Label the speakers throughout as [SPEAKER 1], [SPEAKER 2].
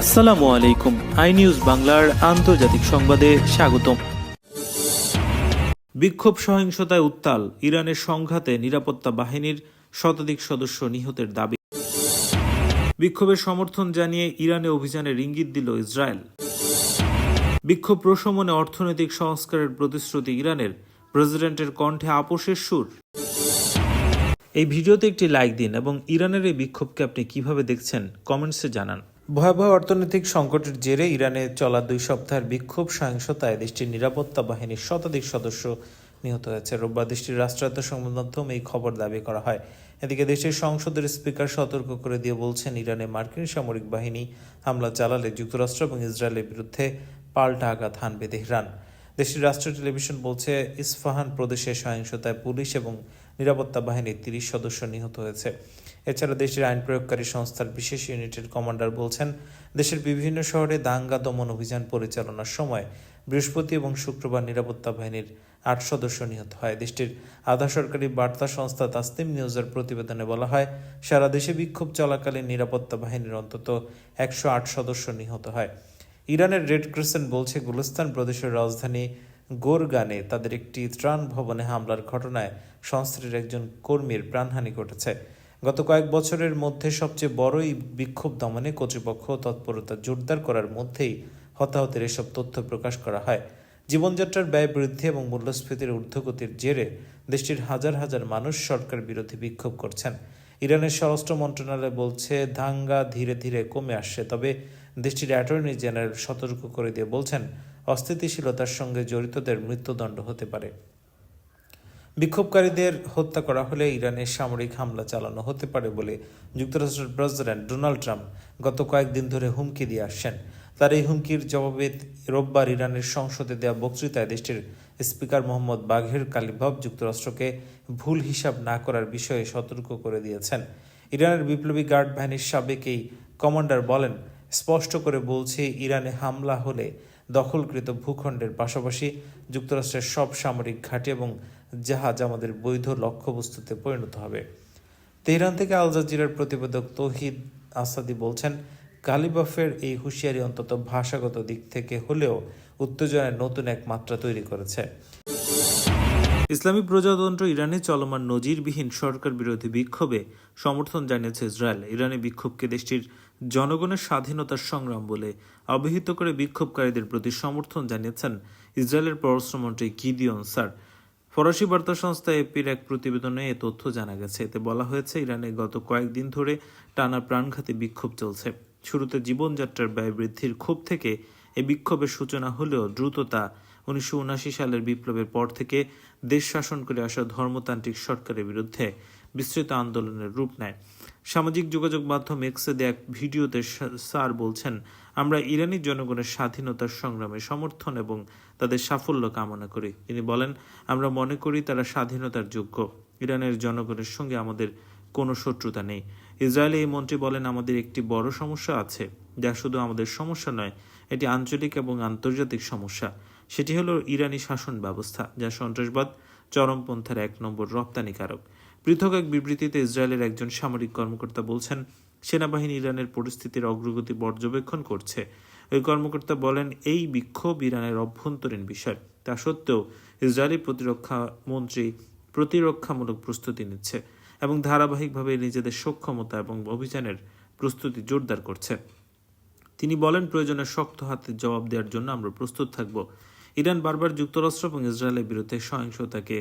[SPEAKER 1] আসসালামু আলাইকুম। I news বাংলার আন্তর্জাতিক সংবাদে স্বাগতম। বিক্ষোভ সহিংসতায় উত্তাল, ইরানের সংঘাতে নিরাপত্তা বাহিনীর শতাধিক সদস্য নিহতের দাবি। বিক্ষোভের সমর্থন জানিয়ে ইরানে অভিযানের ইঙ্গিত দিল ইসরায়েল। বিক্ষোভ প্রশমনে অর্থনৈতিক সংস্কারের প্রতিশ্রুতি ইরানের, প্রেসিডেন্টের কণ্ঠে আপোষের সুর। এই ভিডিওতে একটি লাইক দিন এবং ইরানের এই বিক্ষোভকে আপনি কিভাবে দেখছেন কমেন্টসে জানান। ভয়াবহ অর্থনৈতিক সংকটের জেরে ইরানে চলা 2 সপ্তাহের বিক্ষোভ সহিংসতায় দেশটির নিরাপত্তা বাহিনীর শতাধিক সদস্য নিহত হয়েছে। রোববার দেশটির রাষ্ট্রায়ত্ত সংবাদ মাধ্যম এই খবর দাবি করা হয়। এদিকে দেশের সংসদের স্পিকার সতর্ক করে দিয়ে বলছেন, ইরানে মার্কিন সামরিক বাহিনী হামলা চালালে যুক্তরাষ্ট্র এবং ইসরায়েলের বিরুদ্ধে পাল্টা আঘাত হানবে তেহরান। দেশটির রাষ্ট্রীয় টেলিভিশন বলছে, ইস্পাহান প্রদেশের সহিংসতায় পুলিশ এবং নিরাপত্তা বাহিনীর 30 সদস্য নিহত হয়েছে। এছাড়া দেশের আইন প্রয়োগকারী সংস্থার বিশেষ ইউনিটের কমান্ডার বলছেন, দেশের বিভিন্ন শহরে দাঙ্গা দমন অভিযান পরিচালনার সময় বৃহস্পতি এবং শুক্রবার নিরাপত্তা বাহিনীর 8 সদস্য নিহত হয়। দেশটির আধা সরকারি বার্তা সংস্থা তাসনিম নিউজের প্রতিবেদনে বলা হয়, সারা দেশে বিক্ষোভ চলাকালীন নিরাপত্তা বাহিনীর অন্তত 108 সদস্য নিহত হয়। ইরানের রেড ক্রিসেন্ট বলছে, গুলিস্তান প্রদেশের রাজধানী গোরগানে তাদের একটি ত্রাণ ভবনে হামলার ঘটনায় সংস্থাটির একজন কর্মীর প্রাণহানি ঘটেছে। গত কয়েক বছরের মধ্যে সবচেয়ে বড় এই বিক্ষোভ দমনে কর্তৃপক্ষ তৎপরতা জোরদার করার মধ্যেই হতাহতের এসব তথ্য প্রকাশ করা হয়। জীবনযাত্রার ব্যয় বৃদ্ধি এবং মূল্যস্ফীতির ঊর্ধ্বগতির জেরে দেশটির হাজার হাজার মানুষ সরকার বিরোধী বিক্ষোভ করছেন। ইরানের স্বরাষ্ট্র মন্ত্রণালয় বলছে, দাঙ্গা ধীরে ধীরে কমে আসছে, তবে দেশটির অ্যাটর্নি জেনারেল সতর্ক করে দিয়ে বলছেন, অস্থিতিশীলতার সঙ্গে জড়িতদের মৃত্যুদণ্ড হতে পারে। বিক্ষোভকারীদের হত্যা করা হলে ইরানে সামরিক হামলা চালানো হতে পারে বলে যুক্তরাষ্ট্রের প্রেসিডেন্ট ডোনাল্ড ট্রাম্প গত কয়েকদিন ধরে হুমকি দিয়ে আসছেন। তার এই হুমকির জবাবে রোববার ইরানের সংসদে দেওয়া বক্তৃতায় দেশটির স্পিকার মোহাম্মদ বাঘের কালিবাফ যুক্তরাষ্ট্রকে ভুল হিসাব না করার বিষয়ে সতর্ক করে দিয়েছেন। ইরানের বিপ্লবী গার্ড বাহিনীর সাবেক এই কমান্ডার বলেন, স্পষ্ট করে বলছি, ইরানে হামলা হলে দখলকৃত ভূখণ্ডের পাশাপাশি যুক্তরাষ্ট্রের সব সামরিক ঘাঁটি এবং জাহাজ আমাদের বৈধ লক্ষ্যবস্তুতে পরিণত হবে। তেহরান থেকে আল জাজিরার প্রতিবেদক তৌহিদ আসাদি বলছেন, কালিবাফের এই হুঁশিয়ারি অন্তত ভাষাগত দিক থেকে হলেও উত্তেজনার নতুন এক মাত্রা তৈরি করেছে। ইসলামী প্রজাতন্ত্র ইরানে চলমান নজিরবিহীন সরকার বিরোধী বিক্ষোভে সমর্থন জানিয়েছে ইসরায়েল। ইরানি বিক্ষোভকে দেশটির জনগণের স্বাধীনতার সংগ্রাম বলে অভিহিত করে বিক্ষোভকারীদের প্রতি সমর্থন জানিয়েছেন ইসরায়েলের পররাষ্ট্রমন্ত্রী গিদিয়ন স্যার। ফরাসি বার্তা সংস্থা এপির এক প্রতিবেদনে এ তথ্য জানা গেছে। এতে বলা হয়েছে, ইরানে গত কয়েকদিন ধরে টানা প্রাণঘাতী বিক্ষোভ চলছে। শুরুতে জীবনযাত্রার ব্যয় বৃদ্ধির ক্ষোভ থেকে এই বিক্ষোভের সূচনা হলেও দ্রুত তা 1979 সালের বিপ্লবের পর থেকে দেশ শাসন করে আসা ধর্মতান্ত্রিক সরকারের বিরুদ্ধে বিস্তৃত আন্দোলনের রূপ নেয়। সামাজিক যোগাযোগ মাধ্যম এক্সে দেয়া এক ভিডিওতে স্যার বলছেন, আমরা ইরানি জনগণের স্বাধীনতার সংগ্রামে সমর্থন এবং তাদের সাফল্য কামনা করি। তিনি বলেন, আমরা মনে করি তারা স্বাধীনতার যোগ্য। ইরানের জনগণের সঙ্গে আমাদের কোনো শত্রুতা নেই। ইসরায়েলে এই মন্ত্রী বলেন, আমাদের একটি বড় সমস্যা আছে, যা শুধু আমাদের সমস্যা নয়, এটি আঞ্চলিক এবং আন্তর্জাতিক সমস্যা। সেটি হলো ইরানি শাসন ব্যবস্থা, যা সন্ত্রাসবাদ, চরমপন্থার 1 নম্বর রপ্তানিকারক। পৃথক এক বিবৃতিতে ইসরায়েলের একজন সামরিক কর্মকর্তা বলছেন, সেনাবাহিনী ইরানের পরিস্থিতির অগ্রগতি পর্যবেক্ষণ করছে। ওই কর্মকর্তা বলেন, এই বিক্ষোভ ইরানের অভ্যন্তরীণ বিষয়। তা সত্ত্বেও ইসরায়েলি প্রতিরক্ষা মন্ত্রী প্রতিরক্ষামূলক প্রস্তুতি নিচ্ছে এবং ধারাবাহিকভাবে নিজেদের সক্ষমতা এবং অভিযানের প্রস্তুতি জোরদার করছে। তিনি বলেন, প্রয়োজনে শক্ত হাতে জবাব দেওয়ার জন্য আমরা প্রস্তুত থাকব। ইরান বারবার যুক্তরাষ্ট্র এবং ইসরায়েলের বিরুদ্ধে সহিংসতাকে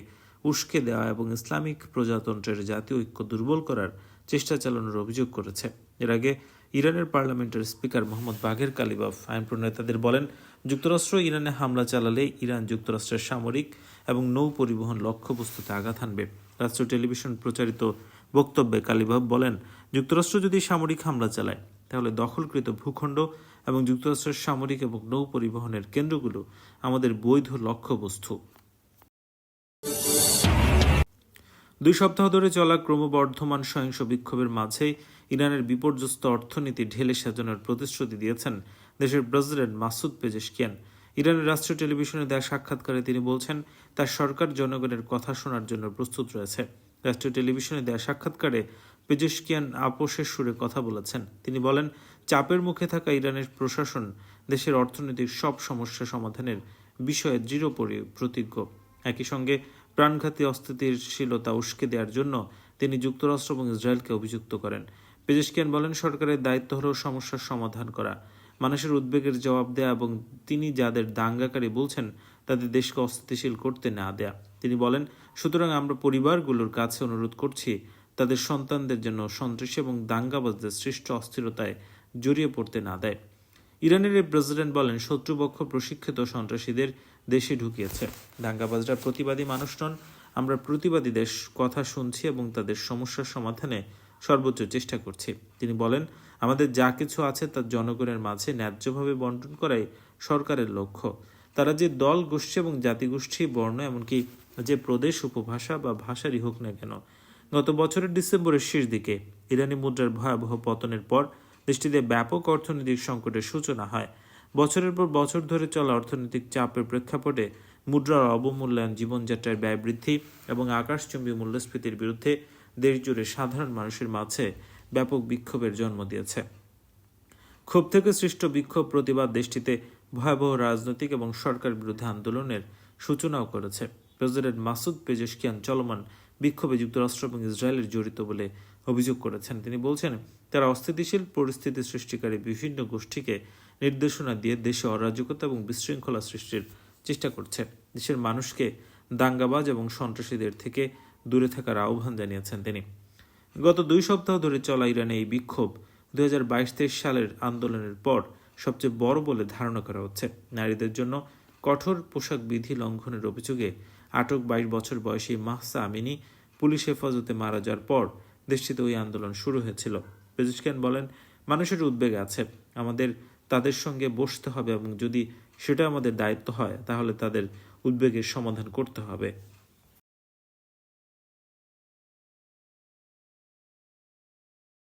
[SPEAKER 1] উস্কে দেওয়া এবং ইসলামিক প্রজাতন্ত্রের জাতীয় ঐক্য দুর্বল করার চেষ্টা চালানোর অভিযোগ করেছে। এর আগে ইরানের পার্লামেন্টের স্পিকার মোহাম্মদ বাঘের কালিবাফ আইন প্রণেতাদের বলেন, যুক্তরাষ্ট্র ইরানে হামলা চালালে ইরান যুক্তরাষ্ট্রের সামরিক এবং নৌ পরিবহন লক্ষ্যবস্তুতে আঘাত হানবে। রাষ্ট্রীয় টেলিভিশন প্রচারিত বক্তব্যে কালিবাফ বলেন, যুক্তরাষ্ট্র যদি সামরিক হামলা চালায় তাহলে দখলকৃত ভূখণ্ড এবং যুক্তরাষ্ট্রের সামরিক এবং নৌ পরিবহনের কেন্দ্রগুলো আমাদের বৈধ লক্ষ্যবস্তু। 2 সপ্তাহ ধরে চলা ক্রমবর্ধমান সহিংস বিক্ষোভের মাঝেই ইরানের বিপর্যস্ত অর্থনীতি ঢেলে সাজানোর প্রতিশ্রুতি দিয়েছেন দেশের প্রেসিডেন্ট মাসুদ পেজেশকিয়ান। ইরানের রাষ্ট্রীয় টেলিভিশনে দেওয়া সাক্ষাৎকারে তিনি বলছেন, তার সরকার জনগণের কথা শোনার জন্য প্রস্তুত রয়েছে। রাষ্ট্রীয় টেলিভিশনে দেওয়া সাক্ষাৎকারে পেজেশকিয়ান আপোষের সুরে কথা বলেছেন। তিনি বলেন, চাপের মুখে থাকা ইরানের প্রশাসন দেশের অর্থনৈতিক সব সমস্যা সমাধানের বিষয়ে দৃঢ় প্রতিজ্ঞ। একই সঙ্গে প্রাণঘাতী অস্থিতিশীলতা উস্কে দেওয়ার জন্য তিনি যুক্তরাষ্ট্র এবং ইসরায়েলকে অভিযুক্ত করেন। পেজেশকিয়ান বলেন, সরকারের দায়িত্ব হল সমস্যার সমাধান করা, মানুষের উদ্বেগের জবাব দেয়া এবং তিনি যাদের দাঙ্গাকারী বলছেন তাদের দেশকে অস্থিতিশীল করতে না দেয়া। তিনি বলেন, সুতরাং আমরা পরিবারগুলোর কাছে অনুরোধ করছি তাদের সন্তানদের জন্য সন্ত্রাসী এবং দাঙ্গাবাজদের সৃষ্ট অস্থিরতায় জড়িয়ে পড়তে না দেয়। ইরানের এই প্রেসিডেন্ট বলেন, শত্রুপক্ষ প্রশিক্ষিত সন্ত্রাসীদের দেশে ঢুকিয়েছে। দাঙ্গাবাজরা প্রতিবাদী মানুষ নন। আমরা প্রতিবাদীদের কথা শুনছি এবং তাদের সমস্যার সমাধানে সর্বোচ্চ চেষ্টা করছি। তিনি বলেন, আমাদের যা কিছু আছে তা জনগণের মাঝে ন্যায্যভাবে বন্টন করাই সরকারের লক্ষ্য। তারা যে দল, গোষ্ঠী এবং জাতিগোষ্ঠী, বর্ণ, এমনকি যে প্রদেশ, উপভাষা বা ভাষারই হোক না কেন। গত বছরের ডিসেম্বরের শেষ দিকে ইরানি মুদ্রার ভয়াবহ পতনের পর দেশটিতে ব্যাপক অর্থনৈতিক সংকটের সূচনা হয়। বছরের পর বছর ধরে চলা অর্থনৈতিক চাপের প্রেক্ষাপটে মুদ্রার অবমূল্যায়ন, জীবনযাত্রার ব্যয় বৃদ্ধি এবং আকাশচুম্বী মূল্যস্ফীতির বিরুদ্ধে দেশজুড়ে সাধারণ মানুষের মাঝে ব্যাপক বিক্ষোভের জন্ম দিয়েছে। ক্ষোভ থেকে সৃষ্ট বিক্ষোভ প্রতিবাদ দেশটিতে ভয়াবহ রাজনৈতিক এবং সরকার বিরোধী আন্দোলনের সূচনাও করেছে। প্রেসিডেন্ট মাসুদ পেজেশকিয়ান চলমান বিক্ষোভে যুক্তরাষ্ট্র এবং ইসরায়েলের জড়িত বলে অভিযোগ করেছেন। তিনি বলছেন, তারা অস্থিতিশীল পরিস্থিতি সৃষ্টিকারী বিভিন্ন গোষ্ঠীকে নির্দেশনা দিয়ে দেশে অরাজকতা এবং বিশৃঙ্খলা সৃষ্টির চেষ্টা করছে। দেশের মানুষকে দাঙ্গাবাজ এবং সন্ত্রাসীদের থেকে দূরে থাকার আহ্বান জানিয়েছেন তিনি। গত 2 সপ্তাহ ধরে চলা ইরানে এই বিক্ষোভ 2022-23 সালের আন্দোলনের পর সবচেয়ে বড় বলে ধারণা করা হচ্ছে। নারীদের জন্য কঠোর পোশাক বিধি লঙ্ঘনের অভিযোগে আটক 22 বছর বয়সী মাহসা আমিনি পুলিশ হেফাজতে মারা যাওয়ার পর দেশটিতে ওই আন্দোলন শুরু হয়েছিল। পেজেশকিয়ান বলেন, মানুষের উদ্বেগ আছে, আমাদের তাদের সঙ্গে বসতে হবে এবং যদি সেটা আমাদের দায়িত্ব হয় তাহলে তাদের উদ্বেগের সমাধান করতে হবে।